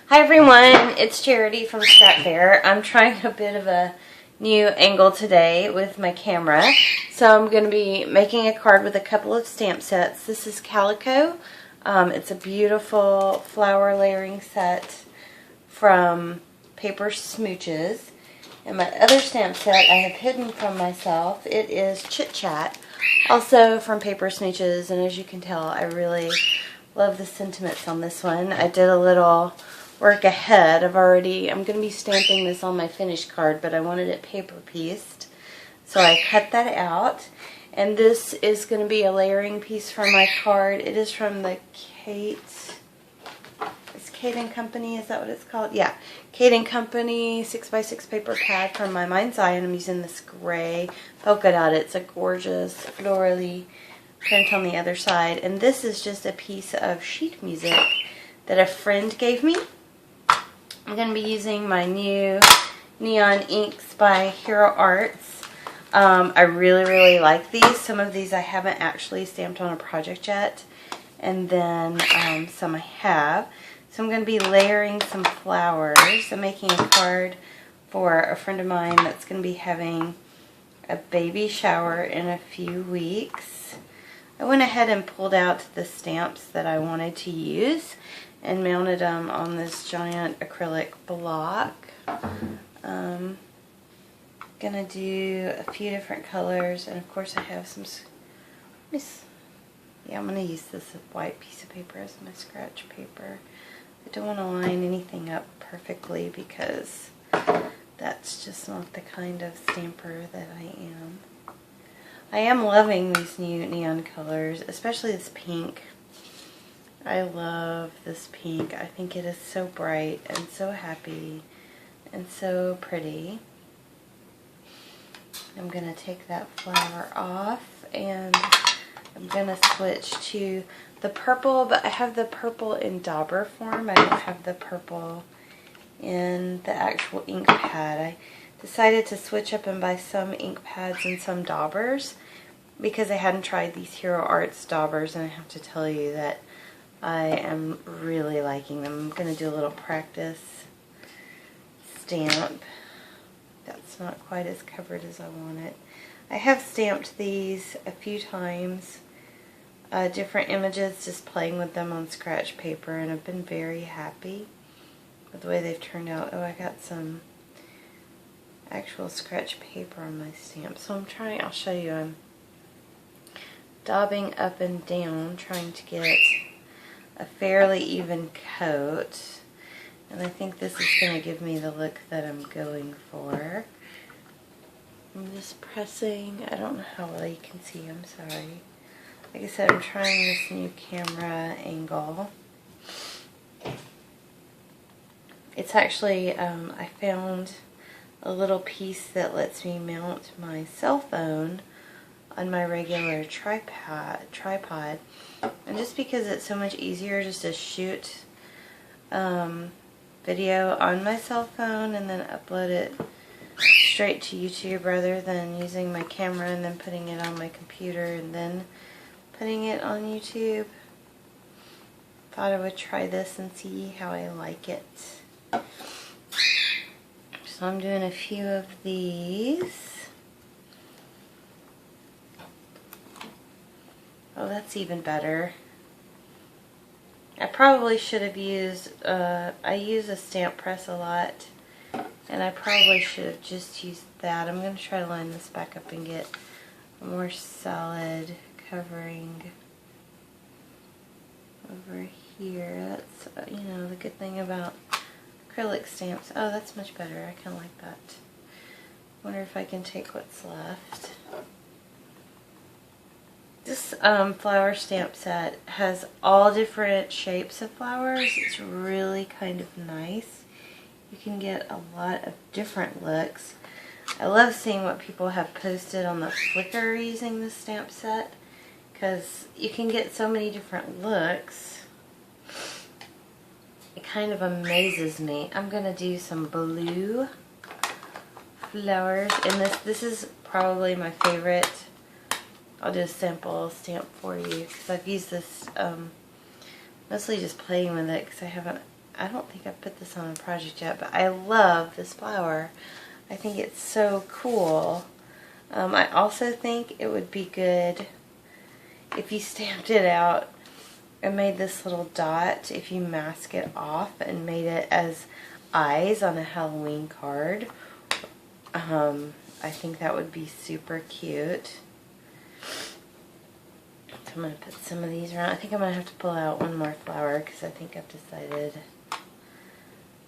Hi everyone, it's Charity from Scrap Fair. I'm trying a bit of a new angle today with my camera. So I'm going to be making a card with a couple of stamp sets. This is Calico. It's a beautiful flower layering set from Paper Smooches. And my other stamp set I have hidden from myself. It is Chit Chat, also from Paper Smooches. And as you can tell, I really love the sentiments on this one. I did a little work ahead. I'm going to be stamping this on my finished card, but I wanted it paper pieced. So I cut that out. And this is going to be a layering piece for my card. It is from the Kate & Company, is that what it's called? Yeah, Kate & Company 6x6 paper pad from my Mind's Eye, and I'm using this gray polka dot. It's a gorgeous florally print on the other side. And this is just a piece of sheet music that a friend gave me. I'm going to be using my new neon inks by Hero Arts. I really like these. Some of these I haven't actually stamped on a project yet, and then some I have. So I'm going to be layering some flowers. I'm making a card for a friend of mine that's going to be having a baby shower in a few weeks. I went ahead and pulled out the stamps that I wanted to use and mounted them on this giant acrylic block. Gonna do a few different colors, and of course I have some, I'm gonna use this white piece of paper as my scratch paper. I don't want to line anything up perfectly because that's just not the kind of stamper that I am. I am loving these new neon colors, especially this pink. I love this pink. I think it is so bright and so happy and so pretty. I'm going to take that flower off, and I'm going to switch to the purple, but I have the purple in dauber form. I don't have the purple in the actual ink pad. I decided to switch up and buy some ink pads and some daubers because I hadn't tried these Hero Arts daubers, and I have to tell you that I am really liking them. I'm going to do a little practice stamp. That's not quite as covered as I want it. I have stamped these a few times, different images, just playing with them on scratch paper, and I've been very happy with the way they've turned out. Oh, I got some actual scratch paper on my stamp. So I'll show you, I'm daubing up and down, trying to get a fairly even coat, and I think this is going to give me the look that I'm going for. I'm just pressing. I don't know how well you can see, I'm sorry. Like I said, I'm trying this new camera angle. It's actually, I found a little piece that lets me mount my cell phone on my regular tripod, and just because it's so much easier just to shoot video on my cell phone and then upload it straight to YouTube rather than using my camera and then putting it on my computer and then putting it on YouTube. Thought I would try this and see how I like it. So I'm doing a few of these. Oh, that's even better. I probably should have used, I use a stamp press a lot, and I probably should have just used that. I'm going to try to line this back up and get a more solid covering over here. That's, the good thing about acrylic stamps. Oh, that's much better. I kind of like that. Wonder if I can take what's left. This flower stamp set has all different shapes of flowers. It's really kind of nice. You can get a lot of different looks. I love seeing what people have posted on the Flickr using this stamp set, because you can get so many different looks. It kind of amazes me. I'm going to do some blue flowers in this. This is probably my favorite. I'll do a sample stamp for you because I've used this mostly just playing with it because I haven't I don't think I've put this on a project yet, but I love this flower. I think it's so cool. I also think it would be good if you stamped it out and made this little dot, if you mask it off and made it as eyes on a Halloween card. I think that would be super cute. So I'm going to put some of these around. I think I'm going to have to pull out one more flower because I think I've decided.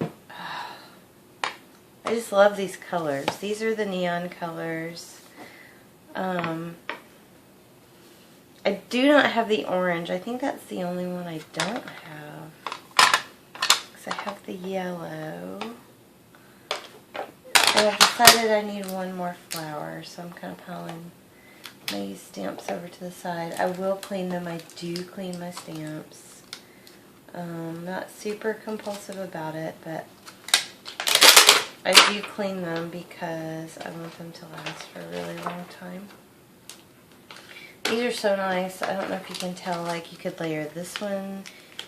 I just love these colors. These are the neon colors. I do not have the orange. I think that's the only one I don't have. Because I have the yellow. And I've decided I need one more flower, so I'm kind of piling my stamps over to the side. I will clean them. I do clean my stamps. Not super compulsive about it, but I do clean them because I want them to last for a really long time. These are so nice. I don't know if you can tell, like you could layer this one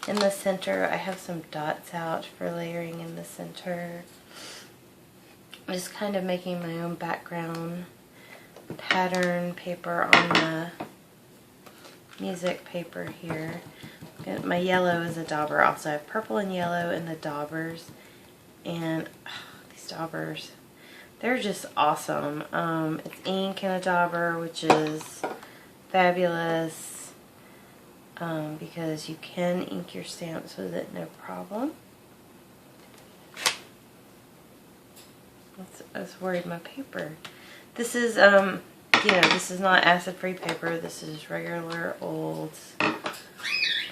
in the center. I have some dots out for layering in the center. I'm just kind of making my own background pattern paper on the music paper here. My yellow is a dauber. Also, I have purple and yellow in the daubers. And these daubers, they're just awesome. It's ink in a dauber, which is fabulous because you can ink your stamps with it no problem. I was worried my paper. This is, this is not acid-free paper. This is regular old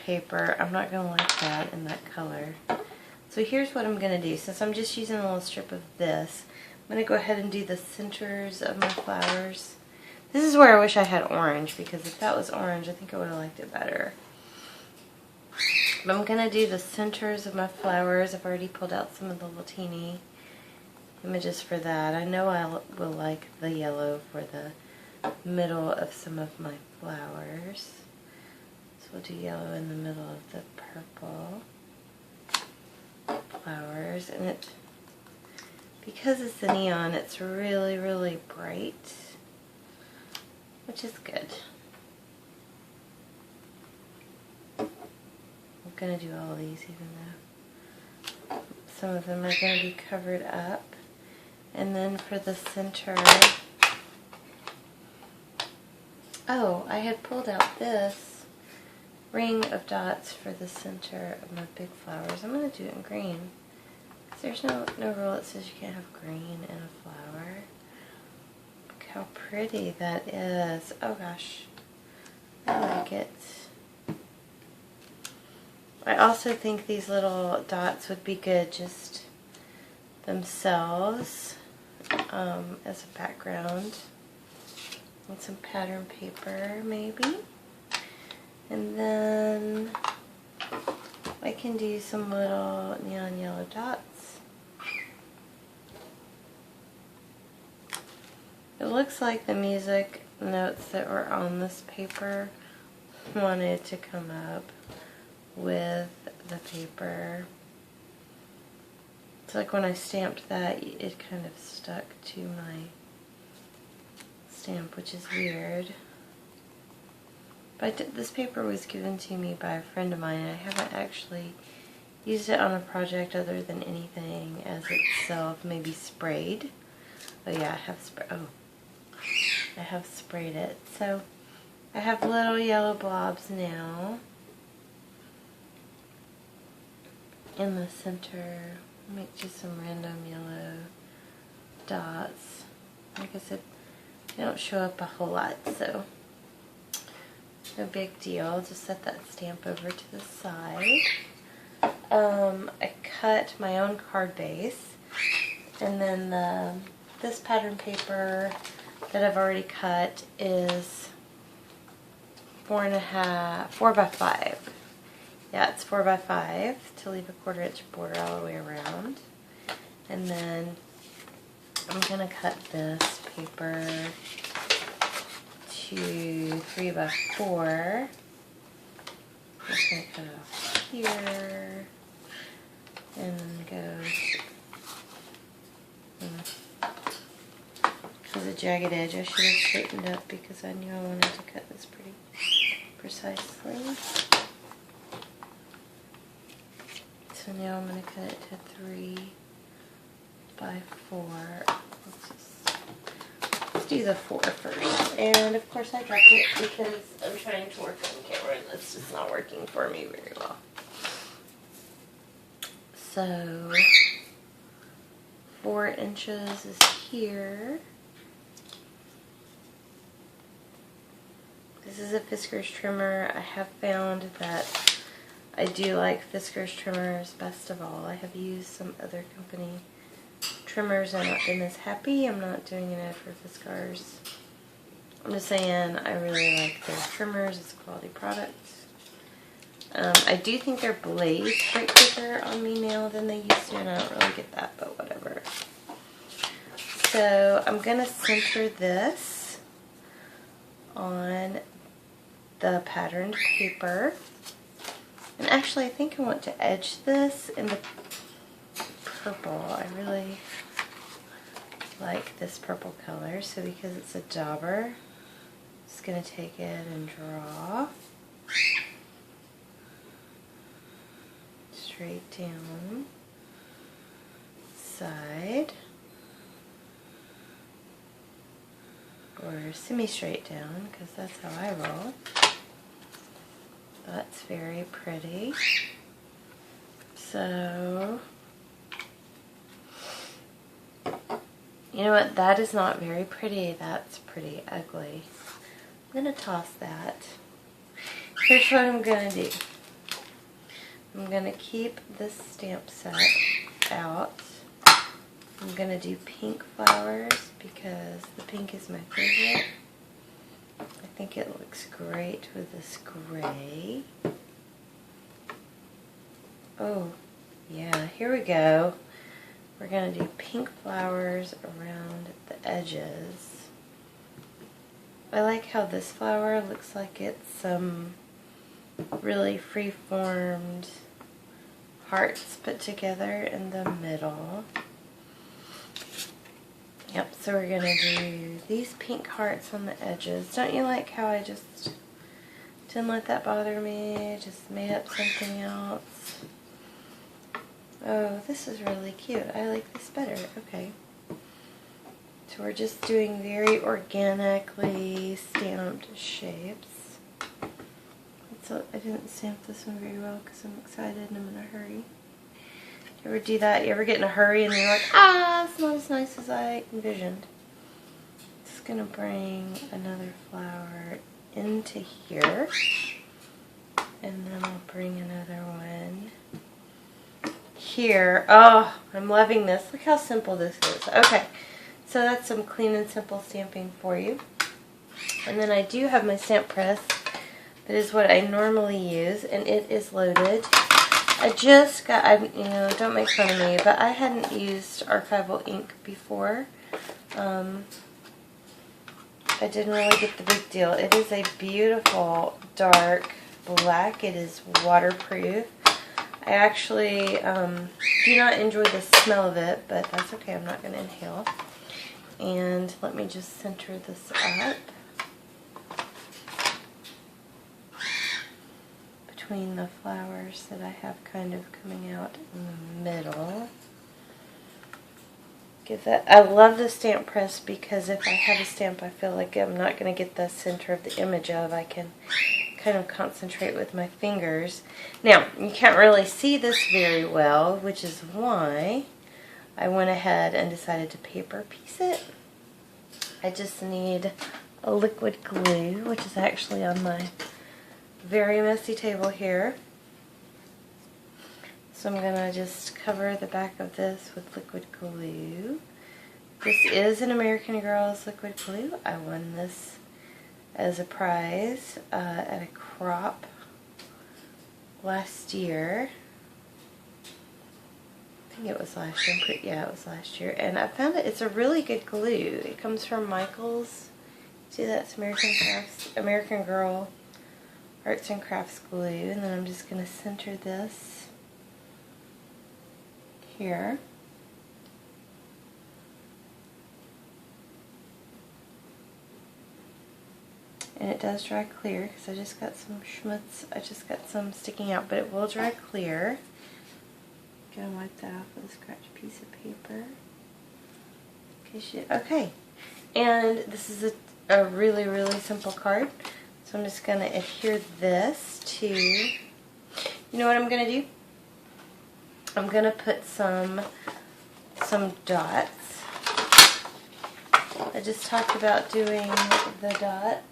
paper. I'm not going to like that in that color. So here's what I'm going to do. Since I'm just using a little strip of this, I'm going to go ahead and do the centers of my flowers. This is where I wish I had orange, because if that was orange, I think I would have liked it better. But I'm going to do the centers of my flowers. I've already pulled out some of the little teeny images for that. I know I will like the yellow for the middle of some of my flowers. So we'll do yellow in the middle of the purple flowers. And it, because it's the neon, it's really, really bright, which is good. I'm going to do all these even though some of them are going to be covered up. And then for the center, oh, I had pulled out this ring of dots for the center of my big flowers. I'm going to do it in green. There's no rule that says you can't have green in a flower. Look how pretty that is. Oh gosh, I like it. I also think these little dots would be good just themselves as a background. And some pattern paper maybe. And then I can do some little neon yellow dots. It looks like the music notes that were on this paper wanted to come up with the paper. It's like when I stamped that, it kind of stuck to my stamp, which is weird. But this paper was given to me by a friend of mine, and I haven't actually used it on a project other than anything as itself, maybe sprayed. Oh yeah, I have sprayed it. So I have little yellow blobs now in the center. Make just some random yellow dots. Like I said, they don't show up a whole lot, so no big deal. Just set that stamp over to the side. I cut my own card base, and then this pattern paper that I've already cut is 4 by 5. Yeah, it's 4 by 5 to leave a 1/4 inch border all the way around. And then I'm going to cut this paper to 3 by 4. I'm just going to cut it off here. jagged edge. I should have straightened up because I knew I wanted to cut this pretty precisely. So now I'm going to cut it to 3 by 4. Let's do the 4 first. And of course I dropped it because I'm trying to work on the camera and it's just not working for me very well. So 4 inches is here. This is a Fiskars trimmer. I have found that I do like Fiskars trimmers best of all. I have used some other company trimmers and not been as happy. I'm not doing an ad for Fiskars. I'm just saying I really like their trimmers. It's a quality product. I do think their blades break quicker on me now than they used to, and I don't really get that, but whatever. So I'm going to center this on the patterned paper. And actually I think I want to edge this in the purple. I really like this purple color, so because it's a dauber, I'm just going to take it and draw straight down, side, or semi-straight down, because that's how I roll. That's very pretty. So, you know what, that is not very pretty. That's pretty ugly. I'm going to toss that. Here's what I'm going to do. I'm going to keep this stamp set out. I'm going to do pink flowers because the pink is my favorite. I think it looks great with this gray. Oh, yeah, here we go. We're going to do pink flowers around the edges. I like how this flower looks like it's some really free-formed hearts put together in the middle. Yep, so we're going to do these pink hearts on the edges. Don't you like how I just didn't let that bother me? Just made up something else. Oh, this is really cute. I like this better. Okay. So we're just doing very organically stamped shapes. So I didn't stamp this one very well because I'm excited and I'm in a hurry. You ever do that? You ever get in a hurry and you're like, ah, it's not as nice as I envisioned. Just going to bring another flower into here. And then I'll bring another one here. Oh, I'm loving this. Look how simple this is. Okay, so that's some clean and simple stamping for you. And then I do have my stamp press. That is what I normally use, and it is loaded. I just got, you know, don't make fun of me, but I hadn't used archival ink before. I didn't really get the big deal. It is a beautiful dark black. It is waterproof. I actually do not enjoy the smell of it, but that's okay. I'm not going to inhale. And let me just center this up between the flowers that I have kind of coming out in the middle. Give that. I love the stamp press because if I have a stamp I feel like I'm not going to get the center of the image of, I can kind of concentrate with my fingers. Now, you can't really see this very well, which is why I went ahead and decided to paper piece it. I just need a liquid glue, which is actually on my very messy table here. So I'm going to just cover the back of this with liquid glue. This is an American Girl's liquid glue. I won this as a prize at a crop last year. I think it was last year. Yeah, it was last year. And I found it. It's a really good glue. It comes from Michael's. See, that's American Girl Arts and Crafts glue. And then I'm just going to center this here. And it does dry clear because I just got some schmutz. I just got some sticking out, but it will dry clear. Gonna wipe that off with a scratch piece of paper. Okay, and this is a really, really simple card. So I'm just gonna adhere this to, you know what I'm gonna do? I'm gonna put some dots. I just talked about doing the dots.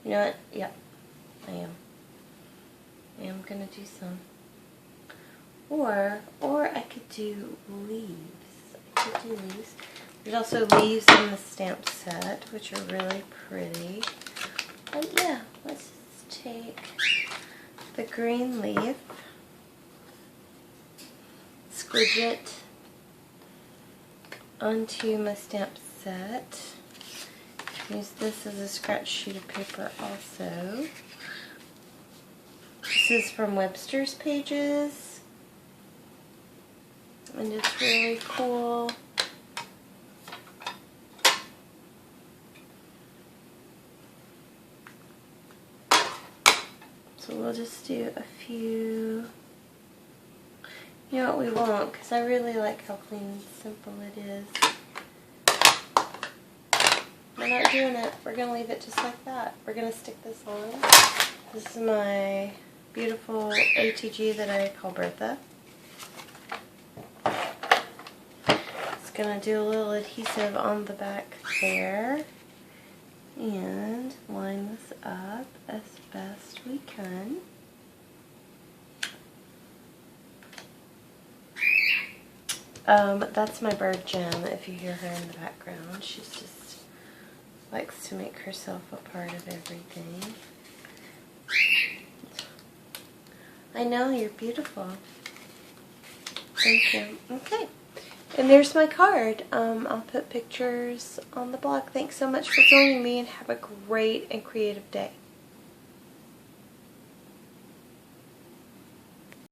You know what? Yep, I am. I am gonna do some. Or I could do leaves. There's also leaves in the stamp set, which are really pretty. But yeah, let's just take the green leaf, squidge it onto my stamp set. Use this as a scratch sheet of paper also. This is from Webster's Pages, and it's really cool. So we'll just do a few. You know what, we won't, because I really like how clean and simple it is. We're not doing it. We're going to leave it just like that. We're going to stick this on. This is my beautiful ATG that I call Bertha. It's going to do a little adhesive on the back there. And line this up as best we can. That's my bird Jem, if you hear her in the background. She's just likes to make herself a part of everything. I know, you're beautiful. Thank you. Okay. And there's my card. I'll put pictures on the blog. Thanks so much for joining me, and have a great and creative day.